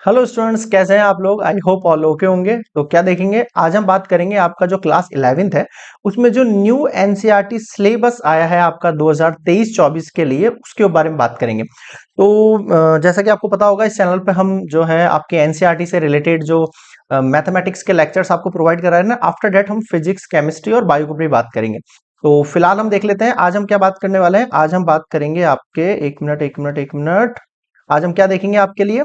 Hello students, कैसे हैं आप लोग। आई होप ऑल ओके होंगे। तो क्या देखेंगे, आज हम बात करेंगे आपका जो क्लास 11th है उसमें जो न्यू एनसीईआरटी सिलेबस आया है आपका 2023-24 के लिए, उसके बारे में बात करेंगे। तो जैसा कि आपको पता होगा, इस चैनल पे हम जो है आपके एनसीईआरटी से रिलेटेड जो मैथमेटिक्स के लेक्चर्स आपको प्रोवाइड करा रहे हैं ना, आफ्टर डेट हम फिजिक्स, केमिस्ट्री और बायो की भी बात करेंगे। तो फिलहाल हम देख लेते हैं आज हम क्या बात करने वाले हैं। आज हम बात करेंगे आपके, एक मिनट, आज हम क्या देखेंगे आपके लिए।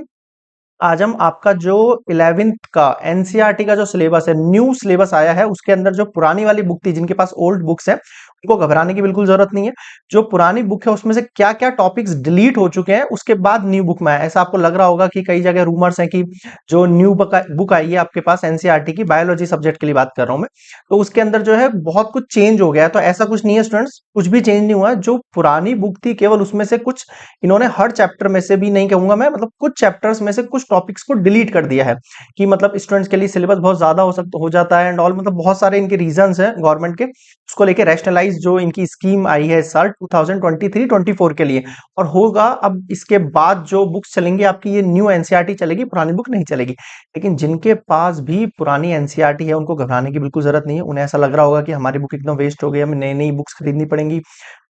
आज हम आपका जो 11th का एनसीईआरटी का जो सिलेबस है, न्यू सिलेबस आया है, उसके अंदर जो पुरानी वाली बुक थी, जिनके पास ओल्ड बुक्स है उनको घबराने की बिल्कुल जरूरत नहीं है। जो पुरानी बुक है उसमें से क्या क्या टॉपिक्स डिलीट हो चुके हैं उसके बाद न्यू बुक में आया। ऐसा आपको लग रहा होगा कि कई जगह रूमर्स हैं कि जो न्यू बुक आई है आपके पास एनसीईआरटी की, बायोलॉजी सब्जेक्ट के लिए बात कर रहा हूं मैं, तो उसके अंदर जो है बहुत कुछ चेंज हो गया है। तो ऐसा कुछ नहीं है स्टूडेंट्स, कुछ भी चेंज नहीं हुआ है। जो पुरानी बुक थी केवल उसमें से कुछ इन्होंने, हर चैप्टर में से भी नहीं कहूंगा मैं, मतलब कुछ चैप्टर्स में से कुछ टॉपिक्स को डिलीट कर दिया है कि मतलब स्टूडेंट्स के लिए सिलेबस बहुत ज्यादा हो जाता है एंड ऑल, मतलब बहुत सारे इनके रीजंस हैं गवर्नमेंट के, उसको लेके रैशनलाइज जो इनकी स्कीम आई है इस साल 2023-24 के लिए। और होगा अब इसके बाद जो बुक्स चलेंगी आपकी, ये न्यू एनसीईआरटी चलेगी, पुरानी बुक नहीं चलेगी। लेकिन जिनके पास भी पुरानी एनसीईआरटी है उनको घबराने की बिल्कुल जरूरत नहीं है। उन्हें ऐसा लग रहा होगा कि हमारी बुक एकदम वेस्ट हो गई, हमें नई नई बुक्स खरीदनी पड़ेंगी,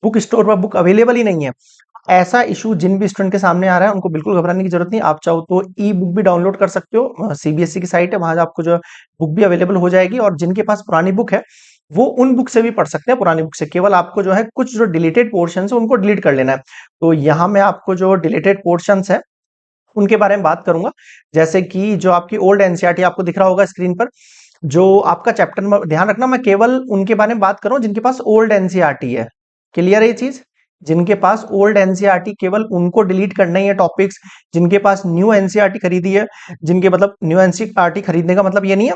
बुक स्टोर पर बुक अवेलेबल ही नहीं है। ऐसा इशू जिन भी स्टूडेंट के सामने आ रहा है उनको बिल्कुल घबराने की जरूरत नहीं। आप चाहो तो ई बुक भी डाउनलोड कर सकते हो, सीबीएसई की साइट है, वहां आपको जो बुक भी अवेलेबल हो जाएगी। और जिनके पास पुरानी बुक है वो उन बुक से भी पढ़ सकते हैं, पुरानी बुक से। केवल आपको जो है कुछ जो डिलीटेड पोर्शन है उनको डिलीट कर लेना है। तो यहाँ मैं आपको जो डिलीटेड पोर्शन है उनके बारे में बात करूंगा। जैसे कि जो आपकी ओल्ड एनसीईआरटी आपको दिख रहा होगा स्क्रीन पर, जो आपका चैप्टर नंबर, ध्यान रखना मैं केवल उनके बारे में बात कर रहा हूं जिनके पास ओल्ड एनसीईआरटी है। क्लियर है ये चीज। जिनके पास ओल्ड एनसीईआरटी, केवल उनको डिलीट करना ही है टॉपिक्स। जिनके पास न्यू एनसीईआरटी खरीदी है, जिनके मतलब न्यू एनसीईआरटी खरीदने का मतलब ये नहीं है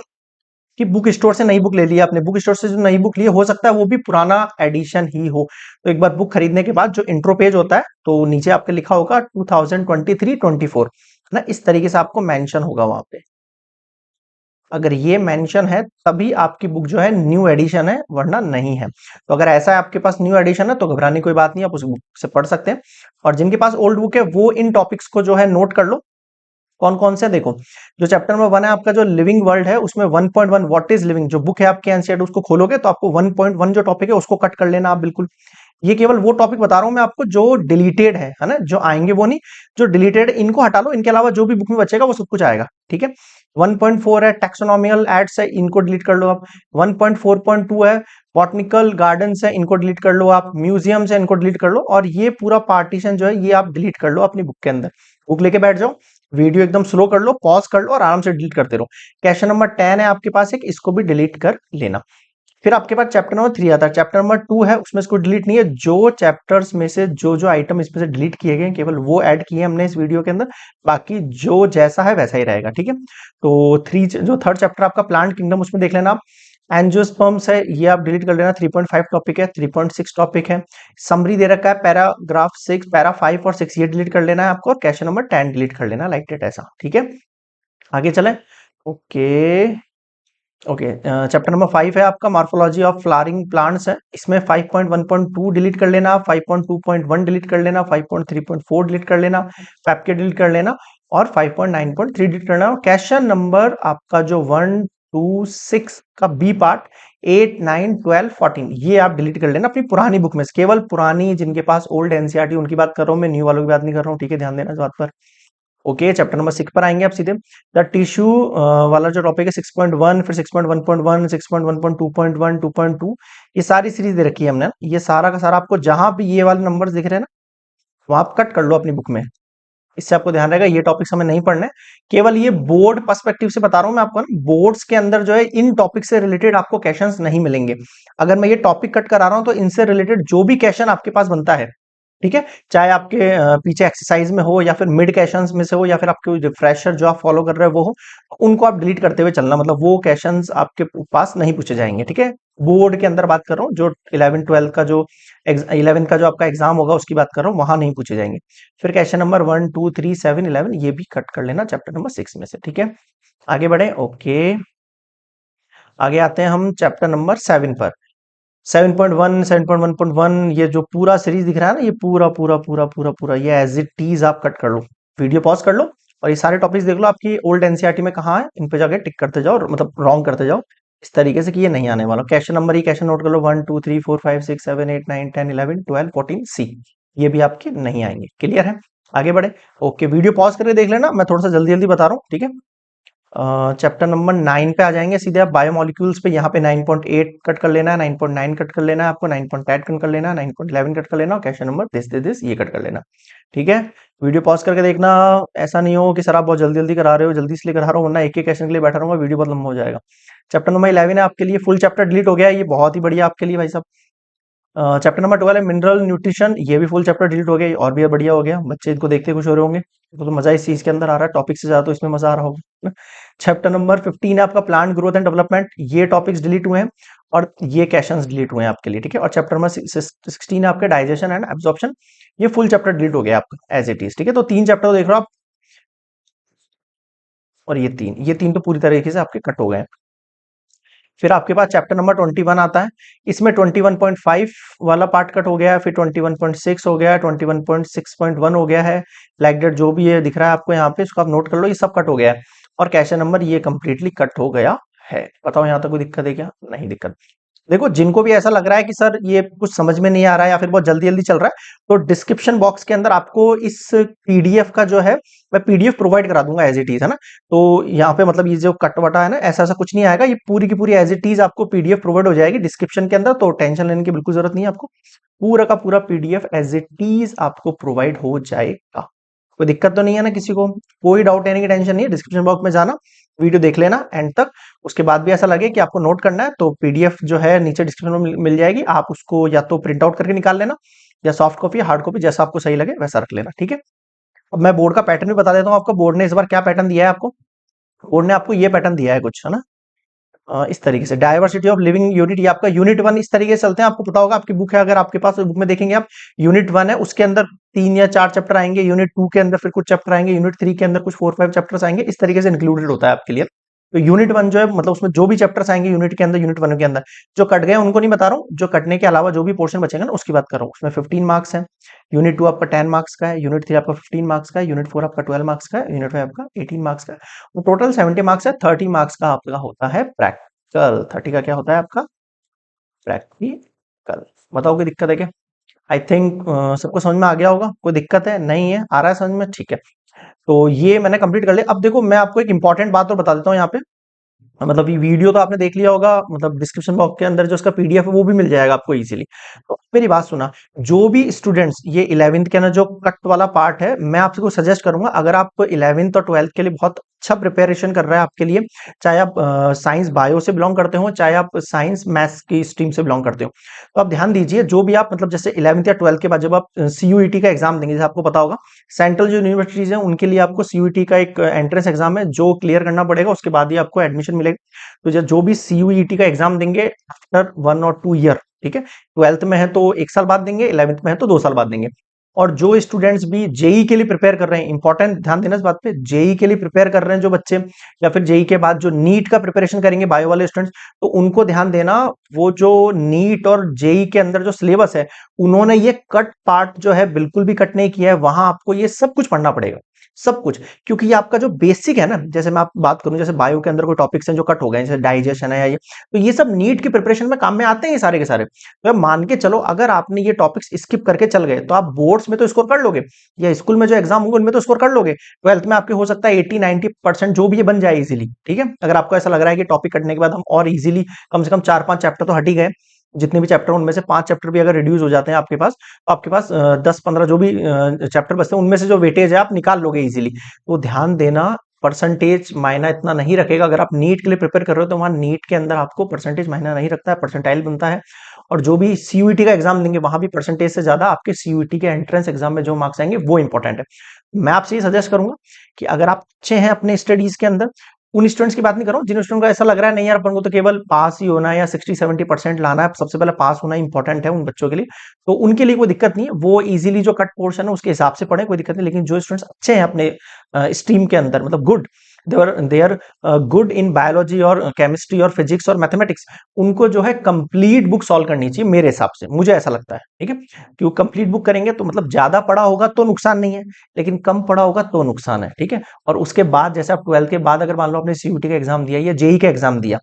कि बुक स्टोर से नई बुक ले लिया आपने। बुक स्टोर से जो नई बुक ली हो सकता है वो भी पुराना एडिशन ही हो। तो एक बार बुक खरीदने के बाद जो इंट्रो पेज होता है तो नीचे आपके लिखा होगा 2023-24, ना इस तरीके से आपको मेंशन होगा वहां पे। अगर ये मेंशन है तभी आपकी बुक जो है न्यू एडिशन है, वरना नहीं है। तो अगर ऐसा है आपके पास न्यू एडिशन है तो घबराने की कोई बात नहीं, आप उस बुक से पढ़ सकते हैं। और जिनके पास ओल्ड बुक है वो इन टॉपिक्स को जो है नोट कर लो। कौन कौन से, देखो, जो चैप्टर नंबर 1 है आपका, जो लिविंग वर्ल्ड है, उसमें 1.1 व्हाट इज लिविंग, जो बुक है आपके एनसीईआरटी, उसको खोलोगे तो आपको 1.1 जो टॉपिक है उसको कट कर लेना आप बिल्कुल। ये केवल वो टॉपिक बता रहा हूं मैं आपको जो डिलीटेड है ना, जो आएंगे वो नहीं, जो डिलीटेड इनको हटा लो। इनके अलावा जो भी बुक में बचेगा वो सब कुछ आएगा, ठीक है। 1.4 है टैक्सोनॉमिकल एड्स है, इनको डिलीट कर लो आप। 1.4.2 है बॉटनिकल गार्डन्स है, इनको डिलीट कर लो आप। म्यूजियम्स है, इनको डिलीट कर लो। और ये पूरा पार्टीशन जो है ये आप डिलीट कर लो अपनी बुक के अंदर। बुक लेके बैठ जाओ, वीडियो एकदम स्लो कर लो, पॉज कर लो और आराम से डिलीट करते रहो। क्वेश्चन नंबर 10 है आपके पास एक, इसको भी डिलीट कर लेना। फिर आपके पास चैप्टर नंबर 3 आता है। चैप्टर नंबर 2 है, उसमें इसको डिलीट नहीं है। जो चैप्टर्स में से जो जो आइटम इसमें से डिलीट किए गए हैं केवल वो ऐड किए हैं हमने इस वीडियो के अंदर। बाकी जो जैसा है वैसा ही रहेगा, ठीक है। तो जो थर्ड चैप्टर आपका प्लांट किंगडम, उसमें देख लेना आप। एंजियोस्पर्म्स है, ये आप डिलीट कर लेना। 3.5 टॉपिक है, 3.6 टॉपिक है। समरी दे रखा है पैराग्राफ 6, पैरा 5 और 6, ये डिलीट कर लेना है आपको। और क्वेश्चन नंबर 10 डिलीट कर लेना, लाइक डेट, ऐसा, ठीक है। आगे चले। Okay, okay. चैप्टर नंबर 5 है आपका, मार्फोलॉजी ऑफ फ्लावरिंग प्लांट्स है। इसमें 5.1.2 डिलीट कर लेना, 5.2.1 डिलीट कर लेना, 5.3.4 डिलीट कर लेना, पैपके डिलीट कर लेना और 5.9.3 डिलीट करना। क्वेश्चन नंबर आपका जो 1 2 6 का बी पार्ट, 8 9 12 14, ये आप डिलीट कर लेना अपनी पुरानी बुक में से। केवल पुरानी, जिनके पास ओल्ड एनसीईआरटी उनकी बात कर रहा हूं मैं, न्यू वालों की बात नहीं कर रहा हूँ, ठीक है, ध्यान देना इस बात पर। ओके, चैप्टर नंबर 6 पर आएंगे आप सीधे। द टिश्यू वाला जो टॉपिक है 6.1, फिर 6.1.1, 6.1.2.1, 2.2, ये सारी सीरीज दे रखी है हमने। ये सारा का सारा आपको जहां भी ये वाले नंबर्स दिख रहे हैं ना, वहां आप कट कर लो अपनी बुक में। इससे आपको ध्यान रहेगा ये टॉपिक्स हमें नहीं पढ़ने। केवल ये बोर्ड पर्सपेक्टिव से बता रहा हूं मैं आपको ना, बोर्ड्स के अंदर जो है इन टॉपिक से रिलेटेड आपको क्वेश्चंस नहीं मिलेंगे। अगर मैं ये टॉपिक कट करा रहा हूं तो इनसे रिलेटेड जो भी क्वेश्चन आपके पास बनता है, ठीक है, चाहे आपके पीछे एक्सरसाइज में हो या फिर मिड क्वेश्चंस में से हो या फिर आपके रिफ्रेशर जो आप फॉलो कर रहे हो वो हो, उनको आप डिलीट करते हुए चलना। मतलब वो क्वेश्चंस आपके पास नहीं पूछे जाएंगे, ठीक है। बोर्ड के अंदर बात कर रहा हूँ, जो 11 12 का जो 11 का जो आपका एग्जाम होगा उसकी बात कर रहा हूँ, वहां नहीं पूछे जाएंगे। फिर क्वेश्चन नंबर 1 2 3 7 11 ये भी कट कर लेना चैप्टर नंबर 6 में से, ठीक है। आगे बढ़े। ओके, आगे आते हैं हम चैप्टर नंबर 7 पर। 7.1, 7.1.1, ये जो पूरा सीरीज दिख रहा है ना, ये पूरा पूरा पूरा पूरा पूरा ये एज इट इज आप कट कर लो। वीडियो पॉज कर लो, और ये सारे टॉपिक्स देख लो आपकी ओल्ड एनसीईआरटी में कहाँ है, इन पे जाके टिक करते जाओ, मतलब रॉन्ग करते जाओ इस तरीके से कि ये नहीं आने वाला। क्वेश्चन नंबर ही क्वेश्चन नोट कर लो, 1 2 3 4 5 6 7 8 9 10 11 12 14 सी, ये भी आपके नहीं आएंगे। क्लियर है? आगे बढ़े। ओके, वीडियो पॉज करके देख लेना, मैं थोड़ा सा जल्दी जल्दी बता रहा हूँ, ठीक है। चैप्टर नंबर 9 पे आ जाएंगे सीधे आप, बायोमोलिक्यूल्स पे। यहाँ पे 9.8 कट कर लेना है, 9.9 कट कर लेना है आपको, 9.8 कट कर लेना है, 9.11 कट कर लेना, और क्वेश्चन नंबर दिस ये कट कर लेना। ठीक है, वीडियो पॉज करके देखना। ऐसा नहीं हो कि सर आप बहुत जल्दी जल्दी करा रहे हो, जल्दी इसलिए करा रहा हूँ, वरना एक एक क्वेश्चन के लिए बैठा रहूंगा, वीडियो बहुत लंबा हो जाएगा। चैप्टर नंबर 11 है आपके लिए, फुल चैप्टर डिलीट हो गया है, ये बहुत ही बढ़िया आपके लिए भाई साहब। चैप्टर नंबर 12 है मिनरल न्यूट्रिशन, ये भी फुल चैप्टर डिलीट हो गया, ये और भी बढ़िया हो गया। बच्चे इनको देखते खुश हो रहे होंगे, तो मजा इस चीज के अंदर आ रहा है, टॉपिक से ज्यादा तो इसमें मजा आ रहा होगा। चैप्टर नंबर 15 है आपका प्लांट ग्रोथ एंड डेवलपमेंट, ये टॉपिक्स डिलीट हुए हैं और ये क्वेश्चंस डिलीट हुए हैं आपके लिए, ठीक है। और चैप्टर नंबर 16 है आपके डाइजेशन एंड एब्जॉर्प्शन, ये फुल चैप्टर डिलीट हो गया आपका एज इट इज, ठीक है। तो 3 चैप्टर देख रहे हो आप, और ये तीन तो पूरी तरीके से आपके कट हो गए हैं। फिर आपके पास चैप्टर नंबर 21 आता है, इसमें 21.5 वाला पार्ट कट हो गया है, फिर 21.6 हो गया है, 21.6.1 हो गया है, लाइक डेट जो भी ये दिख रहा है आपको यहाँ पे, इसको आप नोट कर लो, ये सब कट हो गया है। और क्वेश्चन नंबर ये कंप्लीटली कट हो गया है। बताओ यहाँ तक कोई दिक्कत है क्या? नहीं दिक्कत। देखो, जिनको भी ऐसा लग रहा है कि सर ये कुछ समझ में नहीं आ रहा है या फिर बहुत जल्दी जल्दी चल रहा है, तो डिस्क्रिप्शन बॉक्स के अंदर आपको इस पीडीएफ का जो है, मैं पीडीएफ प्रोवाइड करा दूंगा एज इट इज, है ना। तो यहाँ पे मतलब ये जो कटवटा है ना, ऐसा ऐसा कुछ नहीं आएगा, ये पूरी की पूरी एज इट इज आपको पीडीएफ प्रोवाइड हो जाएगी डिस्क्रिप्शन के अंदर, तो टेंशन लेने की बिल्कुल जरूरत नहीं है आपको। पूरा का पूरा पीडीएफ एज इट इज आपको प्रोवाइड हो जाएगा। कोई दिक्कत तो नहीं है ना किसी को? कोई डाउट लेने की टेंशन नहीं है, डिस्क्रिप्शन बॉक्स में जाना, वीडियो देख लेना एंड तक। उसके बाद भी ऐसा लगे कि आपको नोट करना है, तो पीडीएफ जो है नीचे डिस्क्रिप्शन में मिल जाएगी, आप उसको या तो प्रिंट आउट करके निकाल लेना, या सॉफ्ट कॉपी हार्ड कॉपी जैसा आपको सही लगे वैसा रख लेना, ठीक है। अब मैं बोर्ड का पैटर्न भी बता देता हूँ आपको, बोर्ड ने इस बार क्या पैटर्न दिया है आपको। बोर्ड ने आपको ये पैटर्न दिया है कुछ, है ना। इस तरीके से डायवर्सिटी ऑफ लिविंग यूनिट, ये आपका यूनिट 1 इस तरीके से चलते हैं, आपको पता होगा, आपकी बुक है अगर आपके पास, बुक में देखेंगे आप, यूनिट 1 है, उसके अंदर 3 या 4 चैप्टर आएंगे, यूनिट 2 के अंदर फिर कुछ चैप्टर आएंगे, यूनिट 3 के अंदर कुछ 4-5 चैप्टर्स आएंगे, इस तरीके से इंक्लूडेड होता है आपके लिए। तो यूनिट 1 जो है, मतलब उसमें जो भी चैप्टर्स आएंगे यूनिट के अंदर, यूनिट 1 के अंदर जो कट गए उनको नहीं बता रहा हूँ, जो कटने के अलावा जो भी पोर्शन बचेगा ना उसकी बात कर रहा हूँ, उसमें 15 मार्क्स है। यूनिट 2 आपका 10 मार्क्स का है, यूनिट 3 आपका 15 मार्क्स का है, यूनिट 4 आपका 12 मार्क्स का है, यूनिट 5 आपका 18 मार्क्स का है। तो टोटल 70 मार्क्स है, 30 मार्क्स का आपका होता है प्रैक्टिकल। 30 का क्या होता है आपका? प्रैक्टिकल। बताओ कोई दिक्कत है क्या? आई थिंक सबको समझ में आ गया होगा, कोई दिक्कत है? नहीं है? आ रहा है समझ में? ठीक है। तो ये मैंने कंप्लीट कर लिया। अब देखो, मैं आपको एक इंपॉर्टेंट बात और बता देता हूँ यहाँ पे, मतलब ये वीडियो तो आपने देख लिया होगा, मतलब डिस्क्रिप्शन बॉक्स के अंदर जो उसका पीडीएफ है वो भी मिल जाएगा आपको इजीली। तो मेरी बात सुना, जो भी स्टूडेंट्स ये 11th के ना जो कट वाला पार्ट है, मैं आपको सजेस्ट करूंगा, अगर आप 11th और 12th के लिए बहुत अच्छा प्रिपरेशन कर रहे हैं आपके लिए, चाहे आप साइंस बायो से बिलोंग करते हो, चाहे आप साइंस मैथ्स की स्ट्रीम से बिलोंग करते हो, तो आप ध्यान दीजिए, जो भी आप मतलब जैसे 11th या 12th के बाद जब आप सीयूईटी का एग्जाम देंगे, जैसे आपको पता होगा सेंट्रल जो यूनिवर्सिटीज हैं उनके लिए आपको सीयूईटी का एक एंट्रेंस एग्जाम है जो क्लियर करना पड़ेगा, उसके बाद ही आपको एडमिशन मिलेगा। तो जो भी सीयूईटी का एग्जाम देंगे आफ्टर 1 और 2 ईयर, ठीक है, 12th में है तो 1 साल बाद देंगे, 11th में है तो 2 साल बाद देंगे। और जो स्टूडेंट्स भी जेई के लिए प्रिपेयर कर रहे हैं, इंपॉर्टेंट ध्यान देना इस बात पे, जेई के लिए प्रिपेयर कर रहे हैं जो बच्चे, या फिर जेई के बाद जो नीट का प्रिपरेशन करेंगे बायो वाले स्टूडेंट्स, तो उनको ध्यान देना, वो जो नीट और जेई के अंदर जो सिलेबस है, उन्होंने ये कट पार्ट जो है बिल्कुल भी कट नहीं किया है, वहां आपको ये सब कुछ पढ़ना पड़ेगा, सब कुछ। क्योंकि ये आपका जो बेसिक है ना, जैसे मैं आप बात करूं, जैसे बायो के अंदर कोई टॉपिक्स हैं जो कट हो गए, जैसे डाइजेशन है या ये, तो ये सब नीट की प्रिपरेशन में काम में आते हैं ये सारे के सारे। तो मान के चलो, अगर आपने ये टॉपिक्स स्किप करके चल गए, तो आप बोर्ड्स में तो स्कोर कर लोगे, या स्कूल में जो एग्जाम होंगे उनमें तो स्कोर कर लोगे, 12th में आपके हो सकता है 80-90% जो भी ये बन जाए इजीली, ठीक है। अगर आपको ऐसा लग रहा है कि टॉपिक कटने के बाद हम और इजीली, कम से कम 4-5 चैप्टर तो हट ही गए, जितने भी चैप्टर उनमें से 5 चैप्टर भी अगर रिड्यूस हो जाते हैं आपके पास, तो आपके पास 10-15 जो भी चैप्टर बचते हैं उनमें से जो वेटेज है आप निकाल लोगे इजीली। तो ध्यान देना, परसेंटेज मायना इतना नहीं रखेगा। अगर आप नीट के लिए प्रिपेयर कर रहे हो तो वहां नीट के अंदर आपको परसेंटेज मायना नहीं रखता है, परसेंटाइल बनता है। और जो भी सीयूईटी का एग्जाम देंगे वहां भी परसेंटेज से ज्यादा आपके सीयूईटी के एंट्रेंस एग्जाम में जो मार्क्स आएंगे वो इंपॉर्टेंट है। मैं आपसे ये सजेस्ट करूंगा कि अगर आप अच्छे हैं अपने स्टडीज के अंदर, उन स्टूडेंट्स की बात नहीं कर रहा हूं, जिन स्टूडेंट को ऐसा लग रहा है नहीं यार अपन को तो केवल पास ही होना है या 60-70% लाना है, सबसे पहले पास होना इंपॉर्टेंट है उन बच्चों के लिए, तो उनके लिए कोई दिक्कत नहीं है, वो इजीली जो कट पोर्शन है उसके हिसाब से पढ़े, कोई दिक्कत नहीं। लेकिन जो स्टूडेंट्स अच्छे हैं अपने स्ट्रीम के अंदर, मतलब good, they are good in biology और केमिस्ट्री और फिजिक्स और मैथमेटिक्स, उनको जो है कंप्लीट बुक सॉल्व करनी चाहिए मेरे हिसाब से, मुझे ऐसा लगता है। ठीक है, क्यों कंप्लीट बुक करेंगे तो मतलब ज्यादा पढ़ा होगा तो नुकसान नहीं है, लेकिन कम पढ़ा होगा तो नुकसान है। ठीक है, और उसके बाद जैसे आप 12th के बाद अगर मान लो आपने सीयूटी का एग्जाम दिया या जेई का एग्जाम दिया,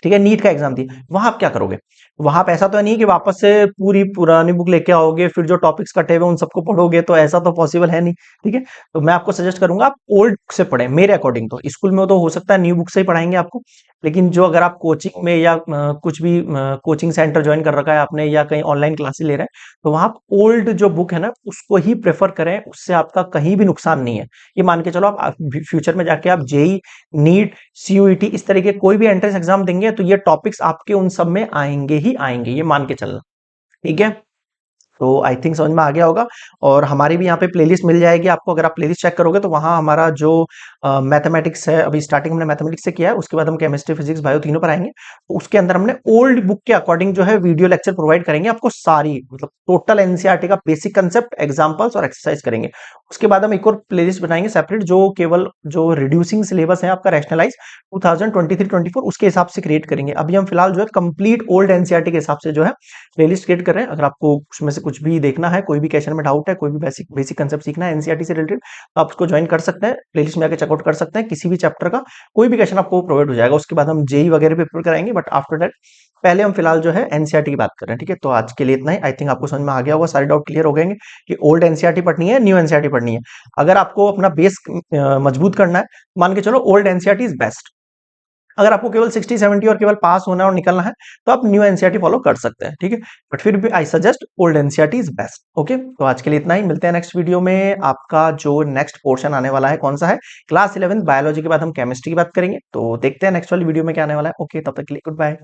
ठीक है, नीट का एग्जाम दिया, वहां आप क्या करोगे? वहां पे ऐसा तो नहीं कि वापस से पूरी पुरानी बुक लेके आओगे, फिर जो टॉपिक्स कटे हुए उन सबको पढ़ोगे, तो ऐसा तो पॉसिबल है नहीं। ठीक है, तो मैं आपको सजेस्ट करूंगा आप ओल्ड बुक से पढ़ें मेरे अकॉर्डिंग। तो स्कूल में तो हो सकता है न्यू बुक से ही पढ़ाएंगे आपको, लेकिन जो अगर आप कोचिंग में या कुछ भी कोचिंग सेंटर ज्वाइन कर रखा है आपने या कहीं ऑनलाइन क्लासेस ले रहे हैं, तो वहां आप ओल्ड जो बुक है ना उसको ही प्रेफर करें, उससे आपका कहीं भी नुकसान नहीं है। ये मान के चलो आप फ्यूचर में जाके आप जेई, नीट, सीयूईटी इस तरीके कोई भी एंट्रेंस एग्जाम देंगे तो ये टॉपिक्स आपके उन सब में आएंगे ही आएंगे, ये मान के चलना। ठीक है, तो आई थिंक समझ में आ गया होगा। और हमारी भी यहाँ पे प्लेलिस्ट मिल जाएगी आपको, अगर आप प्लेलिस्ट चेक करोगे तो वहाँ हमारा जो मैथमेटिक्स है, अभी स्टार्टिंग हमने मैथमेटिक्स से किया है, उसके बाद हम केमिस्ट्री, फिजिक्स, बायो तीनों पर आएंगे। तो उसके अंदर हमने ओल्ड बुक के अकॉर्डिंग जो है वीडियो लेक्चर प्रोवाइड करेंगे आपको, सारी मतलब टोटल एनसीईआरटी का बेसिक कंसेप्ट, एग्जांपल्स और एक्सरसाइज करेंगे। उसके बाद हम एक और प्लेलिस्ट बनाएंगे सेपरेट, जो केवल जो रिड्यूसिंग सिलेबस है आपका रैशनलाइज 2023-24 उसके हिसाब से क्रिएट करेंगे। अभी हम फिलहाल जो है कंप्लीट ओल्ड एनसीईआरटी के हिसाब से जो है प्लेलिस्ट क्रिएट कर रहे हैं। अगर आपको उसमें से कुछ भी देखना है, कोई भी क्वेश्चन में डाउट है, कोई भी बेसिक बेसिक कंसेप्ट सीखना है एनसीईआरटी से रिलेटेड, तो आप उसको ज्वाइन कर सकते हैं, प्लेलिस्ट में आके चेकआउट कर सकते हैं। किसी भी चैप्टर का कोई भी क्वेश्चन आपको प्रोवाइड हो जाएगा। उसके बाद हम जेई वगैरह पे प्रिपेयर कराएंगे, बट आफ्टर दैट पहले हम फिलहाल जो है एनसीईआरटी की बात कर रहे हैं। ठीक है, तो आज के लिए इतना ही। आई थिंक आपको समझ में आ गया होगा, सारे डाउट क्लियर हो गए कि ओल्ड एनसीईआरटी पढ़नी है, न्यू एनसीईआरटी पढ़नी है। अगर आपको अपना बेस मजबूत करना है, मान के चलो ओल्ड एनसीईआरटी इज बेस्ट। अगर आपको केवल 60-70 और केवल पास होना है और निकलना है, तो आप न्यू एनसीईआरटी फॉलो कर सकते हैं। ठीक है, बट फिर भी I suggest old NCERT is best. Okay, तो आज के लिए इतना ही, मिलते हैं नेक्स्ट वीडियो में। आपका जो नेक्स्ट पोर्शन आने वाला है कौन सा है, क्लास 11 बायोलॉजी के बाद हम केमिस्ट्री की बात करेंगे, तो देखते हैं नेक्स्ट वाली वीडियो में क्या आने वाला है। ओके, तब तक के लिए गुड बाय।